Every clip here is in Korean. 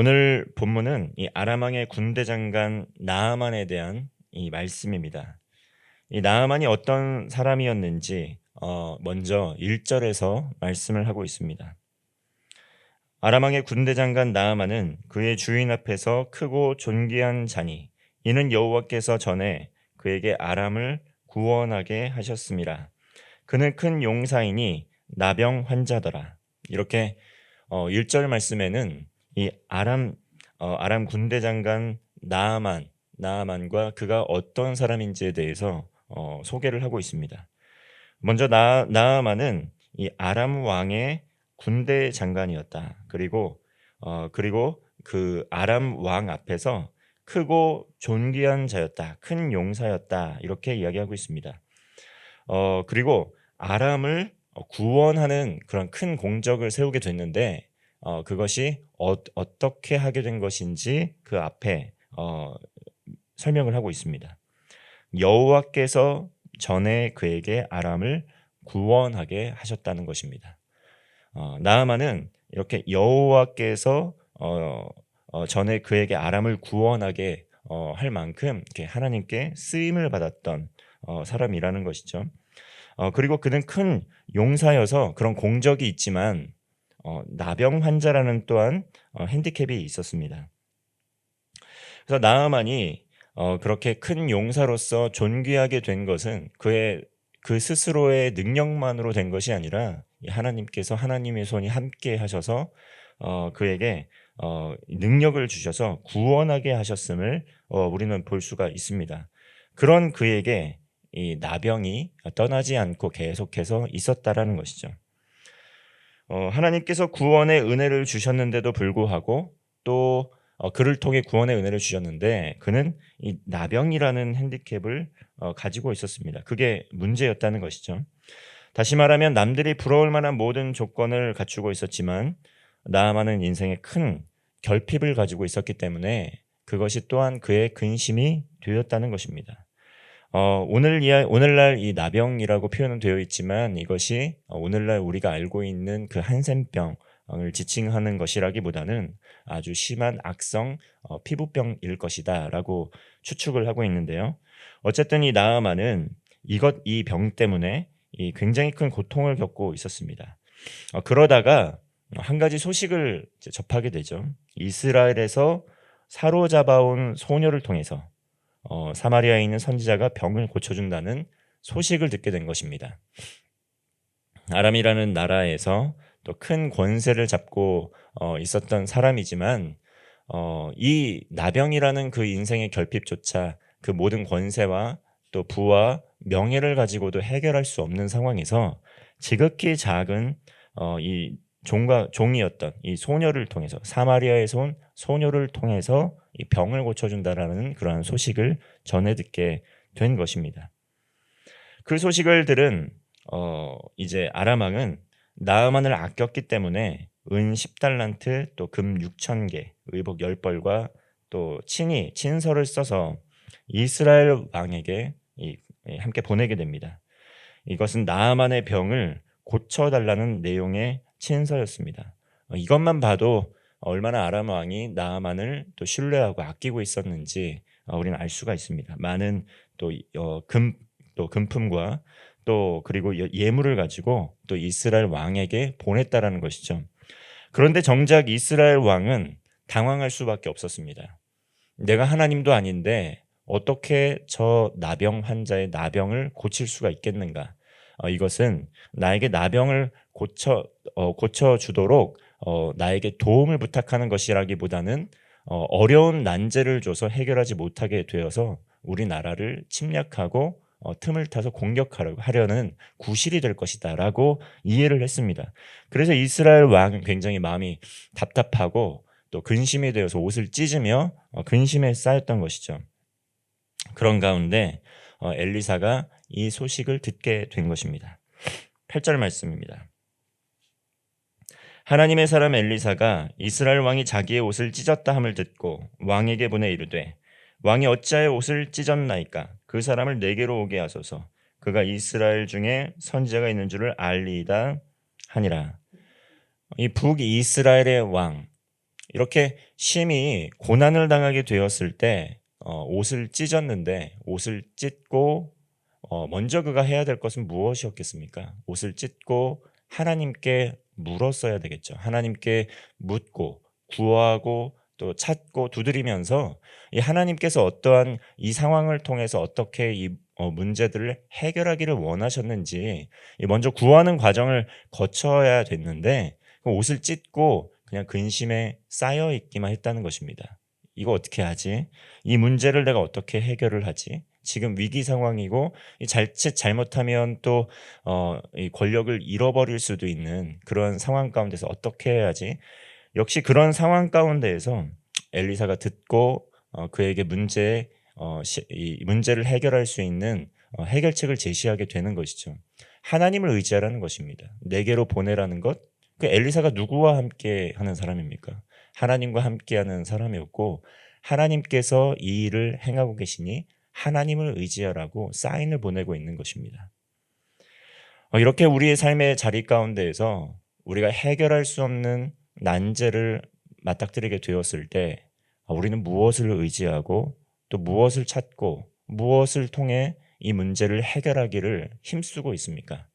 오늘 본문은 이 아람 왕의 군대 장관 나아만에 대한 이 말씀입니다. 이 나아만이 어떤 사람이었는지 먼저 1절에서 말씀을 하고 있습니다. 아람 왕의 군대 장관 나아만은 그의 주인 앞에서 크고 존귀한 자니 이는 여호와께서 전에 그에게 아람을 구원하게 하셨음이라. 그는 큰 용사이니 나병 환자더라. 이렇게 1절 말씀에는 이 아람 군대 장관 나아만과 그가 어떤 사람인지에 대해서 소개를 하고 있습니다. 먼저 나아만은 이 아람 왕의 군대 장관이었다. 그리고 그 아람 왕 앞에서 크고 존귀한 자였다. 큰 용사였다. 이렇게 이야기하고 있습니다. 그리고 아람을 구원하는 그런 큰 공적을 세우게 됐는데 그것이 어떻게 하게 된 것인지 그 앞에 설명을 하고 있습니다. 여호와께서 전에 그에게 아람을 구원하게 하셨다는 것입니다. 나아만은 이렇게 여호와께서 전에 그에게 아람을 구원하게 할 만큼 이렇게 하나님께 쓰임을 받았던 사람이라는 것이죠. 그리고 그는 큰 용사여서 그런 공적이 있지만 나병 환자라는 또한 핸디캡이 있었습니다. 그래서 나아만이 그렇게 큰 용사로서 존귀하게 된 것은 그 스스로의 능력만으로 된 것이 아니라 하나님께서 하나님의 손이 함께 하셔서 그에게 능력을 주셔서 구원하게 하셨음을 우리는 볼 수가 있습니다. 그런 그에게 이 나병이 떠나지 않고 계속해서 있었다라는 것이죠. 하나님께서 구원의 은혜를 주셨는데도 불구하고 또 그를 통해 구원의 은혜를 주셨는데 그는 이 나병이라는 핸디캡을 가지고 있었습니다. 그게 문제였다는 것이죠. 다시 말하면 남들이 부러울 만한 모든 조건을 갖추고 있었지만 나아만은 인생에 큰 결핍을 가지고 있었기 때문에 그것이 또한 그의 근심이 되었다는 것입니다. 오늘날 이 나병이라고 표현은 되어 있지만 이것이 오늘날 우리가 알고 있는 그 한센병을 지칭하는 것이라기보다는 아주 심한 악성 피부병일 것이다라고 추측을 하고 있는데요. 어쨌든 이 나아만은 이 병 때문에 이 굉장히 큰 고통을 겪고 있었습니다. 그러다가 한 가지 소식을 접하게 되죠. 이스라엘에서 사로잡아온 소녀를 통해서 사마리아에 있는 선지자가 병을 고쳐준다는 소식을 듣게 된 것입니다. 아람이라는 나라에서 또 큰 권세를 잡고 있었던 사람이지만 이 나병이라는 그 인생의 결핍조차 그 모든 권세와 또 부와 명예를 가지고도 해결할 수 없는 상황에서 지극히 작은 이 종이었던 이 소녀를 통해서 사마리아에서 온 소녀를 통해서 이 병을 고쳐준다라는 그러한 소식을 전해 듣게 된 것입니다. 그 소식을 들은 이제 아람 왕은 나아만을 아꼈기 때문에 은 10달란트 또 금 6,000개 의복 10벌과 또 친히 친서를 써서 이스라엘 왕에게 함께 보내게 됩니다. 이것은 나아만의 병을 고쳐달라는 내용의 친서였습니다. 이것만 봐도 얼마나 아람 왕이 나아만을 또 신뢰하고 아끼고 있었는지 우리는 알 수가 있습니다. 많은 또 금품과 또 그리고 예물을 가지고 또 이스라엘 왕에게 보냈다라는 것이죠. 그런데 정작 이스라엘 왕은 당황할 수밖에 없었습니다. 내가 하나님도 아닌데 어떻게 저 나병 환자의 나병을 고칠 수가 있겠는가? 이것은 나에게 나병을 고쳐주도록 나에게 도움을 부탁하는 것이라기보다는 어려운 난제를 줘서 해결하지 못하게 되어서 우리나라를 침략하고 틈을 타서 공격하려는 구실이 될 것이다라고 이해를 했습니다. 그래서 이스라엘 왕은 굉장히 마음이 답답하고 또 근심이 되어서 옷을 찢으며 근심에 쌓였던 것이죠. 그런 가운데 엘리사가 이 소식을 듣게 된 것입니다. 8절 말씀입니다. 하나님의 사람 엘리사가 이스라엘 왕이 자기의 옷을 찢었다 함을 듣고 왕에게 보내 이르되 왕이 어찌하여 옷을 찢었나이까? 그 사람을 내게로 오게 하소서. 그가 이스라엘 중에 선지자가 있는 줄을 알리이다 하니라. 이 북이스라엘의 왕 이렇게 심히 고난을 당하게 되었을 때 옷을 찢었는데 옷을 찢고 먼저 그가 해야 될 것은 무엇이었겠습니까? 옷을 찢고 하나님께 물었어야 되겠죠. 하나님께 묻고 구하고 또 찾고 두드리면서 이 하나님께서 어떠한 이 상황을 통해서 어떻게 이 문제들을 해결하기를 원하셨는지 먼저 구하는 과정을 거쳐야 됐는데 그 옷을 찢고 그냥 근심에 쌓여 있기만 했다는 것입니다. 이거 어떻게 하지? 이 문제를 내가 어떻게 해결을 하지? 지금 위기 상황이고 자칫 잘못하면 또 이 권력을 잃어버릴 수도 있는 그런 상황 가운데서 어떻게 해야지? 역시 그런 상황 가운데에서 엘리사가 듣고 그에게 이 문제를 해결할 수 있는 해결책을 제시하게 되는 것이죠. 하나님을 의지하라는 것입니다. 내게로 보내라는 것. 그 엘리사가 누구와 함께 하는 사람입니까? 하나님과 함께하는 사람이었고 하나님께서 이 일을 행하고 계시니 하나님을 의지하라고 사인을 보내고 있는 것입니다. 이렇게 우리의 삶의 자리 가운데에서 우리가 해결할 수 없는 난제를 맞닥뜨리게 되었을 때 우리는 무엇을 의지하고 또 무엇을 찾고 무엇을 통해 이 문제를 해결하기를 힘쓰고 있습니까?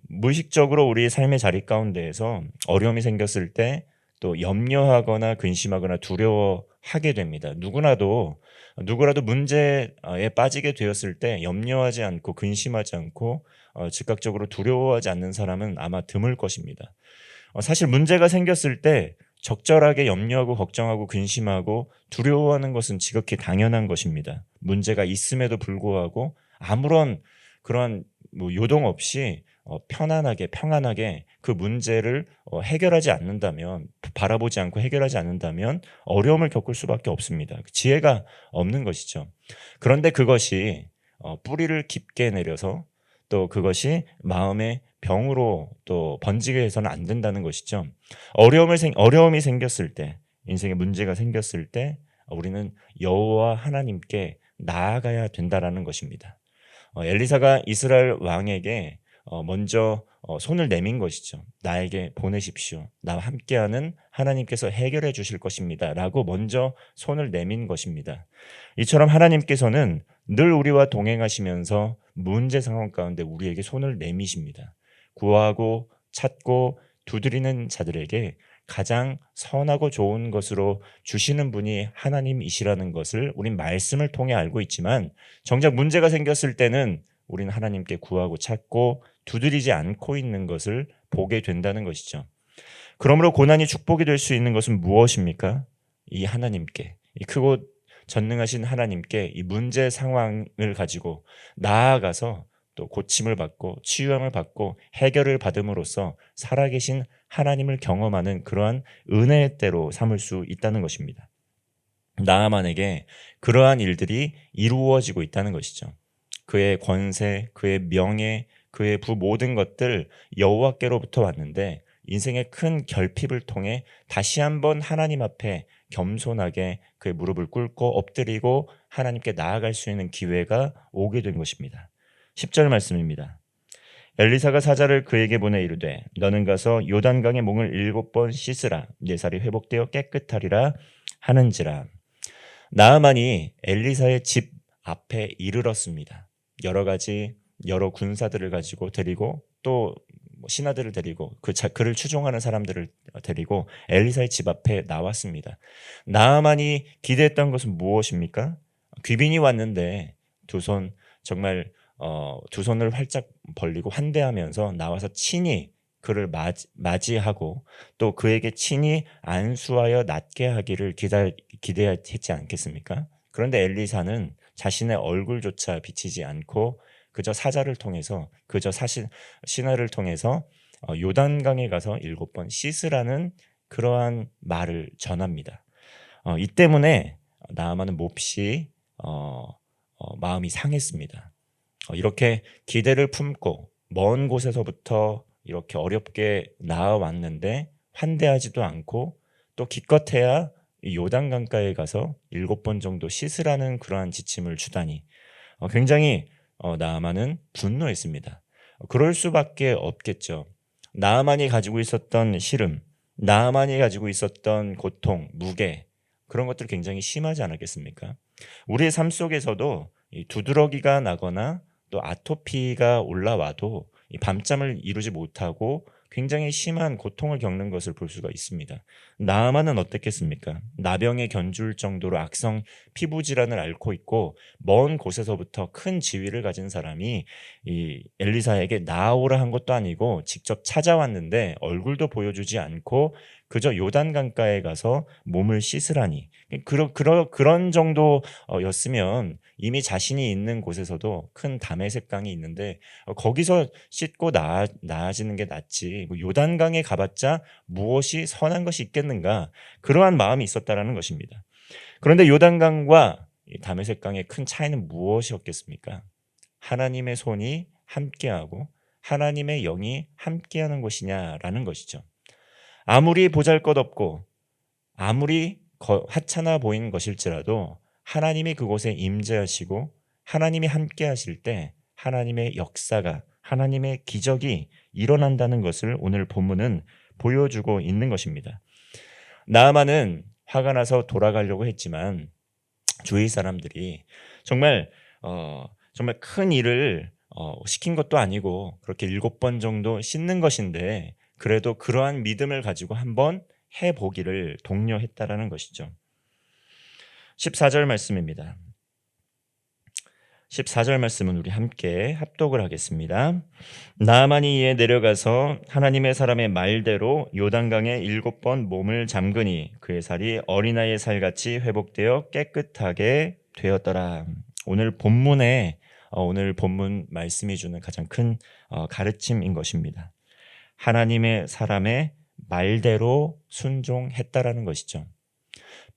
무의식적으로 우리의 삶의 자리 가운데에서 어려움이 생겼을 때 또 염려하거나 근심하거나 두려워하게 됩니다. 누구라도 문제에 빠지게 되었을 때 염려하지 않고 근심하지 않고 즉각적으로 두려워하지 않는 사람은 아마 드물 것입니다. 사실 문제가 생겼을 때 적절하게 염려하고 걱정하고 근심하고 두려워하는 것은 지극히 당연한 것입니다. 문제가 있음에도 불구하고 아무런 그런 요동 없이 편안하게 평안하게 그 문제를 해결하지 않는다면 바라보지 않고 해결하지 않는다면 어려움을 겪을 수밖에 없습니다. 지혜가 없는 것이죠. 그런데 그것이 뿌리를 깊게 내려서 또 그것이 마음의 병으로 또 번지게 해서는 안 된다는 것이죠. 어려움이 생겼을 때, 인생에 문제가 생겼을 때 우리는 여호와 하나님께 나아가야 된다라는 것입니다. 엘리사가 이스라엘 왕에게 먼저 손을 내민 것이죠. 나에게 보내십시오. 나와 함께하는 하나님께서 해결해 주실 것입니다. 라고 먼저 손을 내민 것입니다. 이처럼 하나님께서는 늘 우리와 동행하시면서 문제 상황 가운데 우리에게 손을 내미십니다. 구하고 찾고 두드리는 자들에게 가장 선하고 좋은 것으로 주시는 분이 하나님이시라는 것을 우린 말씀을 통해 알고 있지만 정작 문제가 생겼을 때는 우리는 하나님께 구하고 찾고 두드리지 않고 있는 것을 보게 된다는 것이죠. 그러므로 고난이 축복이 될 수 있는 것은 무엇입니까? 이 하나님께, 이 크고 전능하신 하나님께 이 문제 상황을 가지고 나아가서 또 고침을 받고 치유함을 받고 해결을 받음으로써 살아계신 하나님을 경험하는 그러한 은혜의 때로 삼을 수 있다는 것입니다. 나아만에게 그러한 일들이 이루어지고 있다는 것이죠. 그의 권세, 그의 명예, 그의 부 모든 것들 여호와께로부터 왔는데 인생의 큰 결핍을 통해 다시 한번 하나님 앞에 겸손하게 그의 무릎을 꿇고 엎드리고 하나님께 나아갈 수 있는 기회가 오게 된 것입니다. 10절 말씀입니다. 엘리사가 사자를 그에게 보내 이르되 너는 가서 요단강의 몽을 7번 씻으라 네 살이 회복되어 깨끗하리라 하는지라. 나아만이 엘리사의 집 앞에 이르렀습니다. 여러 군사들을 가지고 데리고 또 신하들을 데리고 그를 추종하는 사람들을 데리고 엘리사의 집 앞에 나왔습니다. 나아만이 기대했던 것은 무엇입니까? 귀빈이 왔는데 두 손을 활짝 벌리고 환대하면서 나와서 친히 그를 맞이하고 또 그에게 친히 안수하여 낫게 하기를 기대했지 않겠습니까? 그런데 엘리사는 자신의 얼굴조차 비치지 않고 그저 사자를 통해서 신하를 통해서 요단강에 가서 7번 씻으라는 그러한 말을 전합니다. 이 때문에 나아만은 몹시 마음이 상했습니다. 이렇게 기대를 품고 먼 곳에서부터 이렇게 어렵게 나아왔는데 환대하지도 않고 또 기껏해야 이 요단강가에 가서 7번 정도 씻으라는 그러한 지침을 주다니 굉장히 나아만은 분노했습니다. 그럴 수밖에 없겠죠. 나아만이 가지고 있었던 시름, 나아만이 가지고 있었던 고통, 무게 그런 것들 굉장히 심하지 않았겠습니까? 우리의 삶 속에서도 이 두드러기가 나거나 또 아토피가 올라와도 이 밤잠을 이루지 못하고 굉장히 심한 고통을 겪는 것을 볼 수가 있습니다. 나아만은 어땠겠습니까? 나병에 견줄 정도로 악성 피부 질환을 앓고 있고 먼 곳에서부터 큰 지위를 가진 사람이 이 엘리사에게 나아오라 한 것도 아니고 직접 찾아왔는데 얼굴도 보여주지 않고 그저 요단 강가에 가서 몸을 씻으라니 그런 정도였으면 이미 자신이 있는 곳에서도 큰 다메섹 강이 있는데 거기서 씻고 나아지는 게 낫지 뭐 요단강에 가봤자 무엇이 선한 것이 있겠는가 그러한 마음이 있었다라는 것입니다. 그런데 요단강과 다메섹 강의 큰 차이는 무엇이었겠습니까? 하나님의 손이 함께하고 하나님의 영이 함께하는 것이냐라는 것이죠. 아무리 보잘것없고 아무리 하찮아 보이는 것일지라도 하나님이 그곳에 임재하시고 하나님이 함께 하실 때 하나님의 역사가 하나님의 기적이 일어난다는 것을 오늘 본문은 보여주고 있는 것입니다. 나아만은 화가 나서 돌아가려고 했지만 주위 사람들이 정말 큰 일을 시킨 것도 아니고 그렇게 7번 정도 씻는 것인데 그래도 그러한 믿음을 가지고 한번 해보기를 독려했다라는 것이죠. 14절 말씀입니다. 14절 말씀은 우리 함께 합독을 하겠습니다. 나아만이 이에 내려가서 하나님의 사람의 말대로 요단강에 7번 몸을 잠그니 그의 살이 어린아이의 살같이 회복되어 깨끗하게 되었더라. 오늘 본문 말씀이 주는 가장 큰 가르침인 것입니다. 하나님의 사람의 말대로 순종했다라는 것이죠.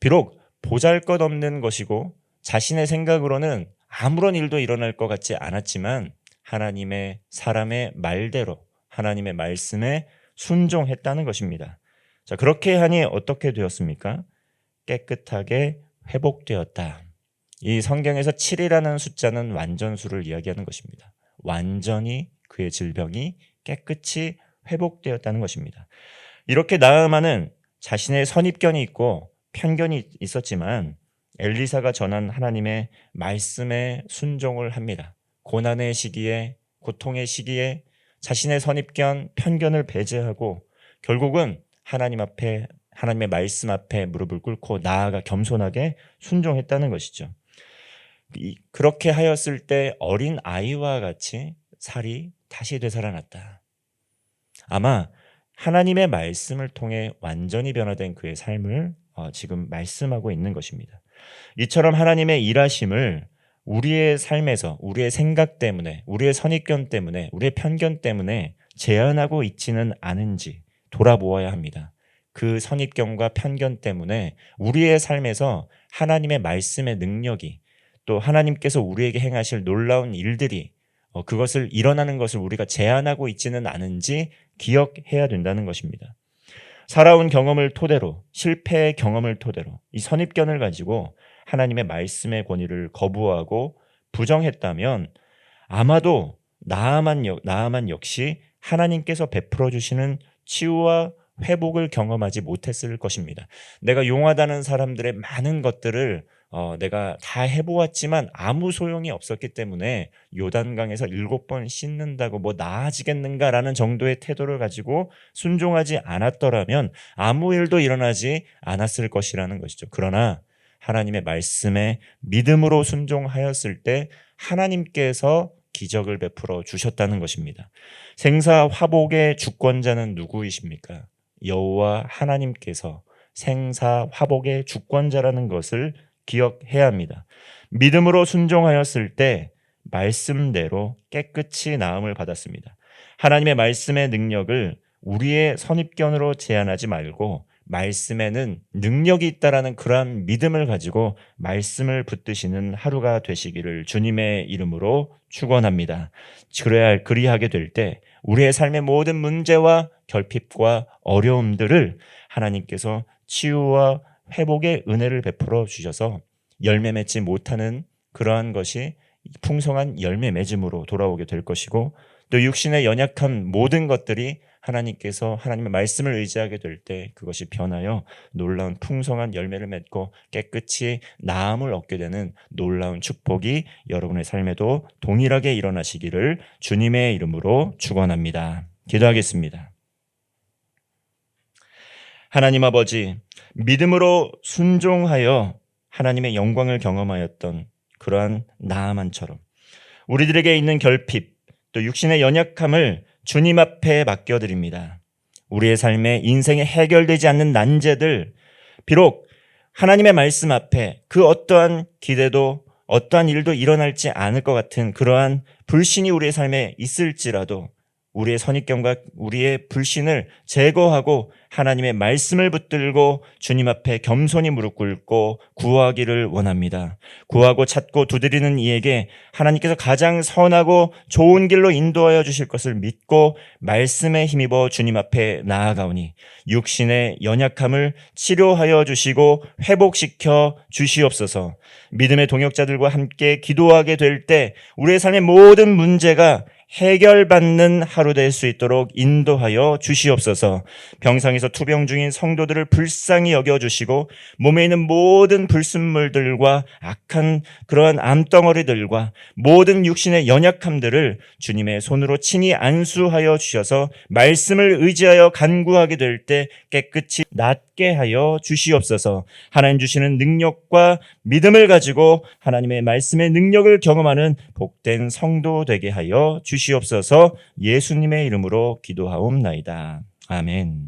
비록 보잘것없는 것이고 자신의 생각으로는 아무런 일도 일어날 것 같지 않았지만 하나님의 사람의 말대로 하나님의 말씀에 순종했다는 것입니다. 자, 그렇게 하니 어떻게 되었습니까? 깨끗하게 회복되었다. 이 성경에서 7이라는 숫자는 완전수를 이야기하는 것입니다. 완전히 그의 질병이 깨끗이 회복되었다는 것입니다. 이렇게 나아만은 자신의 선입견이 있고 편견이 있었지만 엘리사가 전한 하나님의 말씀에 순종을 합니다. 고난의 시기에 고통의 시기에 자신의 선입견 편견을 배제하고 결국은 하나님의 말씀 앞에 무릎을 꿇고 나아가 겸손하게 순종했다는 것이죠. 그렇게 하였을 때 어린 아이와 같이 살이 다시 되살아났다. 아마 하나님의 말씀을 통해 완전히 변화된 그의 삶을 지금 말씀하고 있는 것입니다. 이처럼 하나님의 일하심을 우리의 삶에서 우리의 생각 때문에 우리의 선입견 때문에 우리의 편견 때문에 제한하고 있지는 않은지 돌아보아야 합니다. 그 선입견과 편견 때문에 우리의 삶에서 하나님의 말씀의 능력이 또 하나님께서 우리에게 행하실 놀라운 일들이 그것을 일어나는 것을 우리가 제한하고 있지는 않은지 기억해야 된다는 것입니다. 살아온 경험을 토대로 실패의 경험을 토대로 이 선입견을 가지고 하나님의 말씀의 권위를 거부하고 부정했다면 아마도 나아만 역시 하나님께서 베풀어 주시는 치유와 회복을 경험하지 못했을 것입니다. 내가 용하다는 사람들의 많은 것들을 내가 다 해보았지만 아무 소용이 없었기 때문에 요단강에서 7번 씻는다고 뭐 나아지겠는가라는 정도의 태도를 가지고 순종하지 않았더라면 아무 일도 일어나지 않았을 것이라는 것이죠. 그러나 하나님의 말씀에 믿음으로 순종하였을 때 하나님께서 기적을 베풀어 주셨다는 것입니다. 생사 화복의 주권자는 누구이십니까? 여호와 하나님께서 생사 화복의 주권자라는 것을 기억해야 합니다. 믿음으로 순종하였을 때 말씀대로 깨끗이 나음을 받았습니다. 하나님의 말씀의 능력을 우리의 선입견으로 제한하지 말고 말씀에는 능력이 있다라는 그러한 믿음을 가지고 말씀을 붙드시는 하루가 되시기를 주님의 이름으로 축원합니다. 그리하게 될 때 우리의 삶의 모든 문제와 결핍과 어려움들을 하나님께서 치유와 회복의 은혜를 베풀어 주셔서 열매 맺지 못하는 그러한 것이 풍성한 열매 맺음으로 돌아오게 될 것이고 또 육신의 연약한 모든 것들이 하나님께서 하나님의 말씀을 의지하게 될 때 그것이 변하여 놀라운 풍성한 열매를 맺고 깨끗이 나음을 얻게 되는 놀라운 축복이 여러분의 삶에도 동일하게 일어나시기를 주님의 이름으로 축원합니다. 기도하겠습니다. 하나님 아버지, 믿음으로 순종하여 하나님의 영광을 경험하였던 그러한 나아만처럼 우리들에게 있는 결핍 또 육신의 연약함을 주님 앞에 맡겨드립니다. 우리의 삶에 인생에 해결되지 않는 난제들, 비록 하나님의 말씀 앞에 그 어떠한 기대도 어떠한 일도 일어날지 않을 것 같은 그러한 불신이 우리의 삶에 있을지라도 우리의 선입견과 우리의 불신을 제거하고 하나님의 말씀을 붙들고 주님 앞에 겸손히 무릎 꿇고 구하기를 원합니다. 구하고 찾고 두드리는 이에게 하나님께서 가장 선하고 좋은 길로 인도하여 주실 것을 믿고 말씀에 힘입어 주님 앞에 나아가오니 육신의 연약함을 치료하여 주시고 회복시켜 주시옵소서. 믿음의 동역자들과 함께 기도하게 될 때 우리의 삶의 모든 문제가 해결받는 하루 될 수 있도록 인도하여 주시옵소서. 병상에서 투병 중인 성도들을 불쌍히 여겨주시고 몸에 있는 모든 불순물들과 악한 그러한 암덩어리들과 모든 육신의 연약함들을 주님의 손으로 친히 안수하여 주셔서 말씀을 의지하여 간구하게 될 때 깨끗이 낫게 하여 주시옵소서. 하나님 주시는 능력과 믿음을 가지고 하나님의 말씀의 능력을 경험하는 복된 성도 되게 하여 주시옵소서. 예수님의 이름으로 기도하옵나이다. 아멘.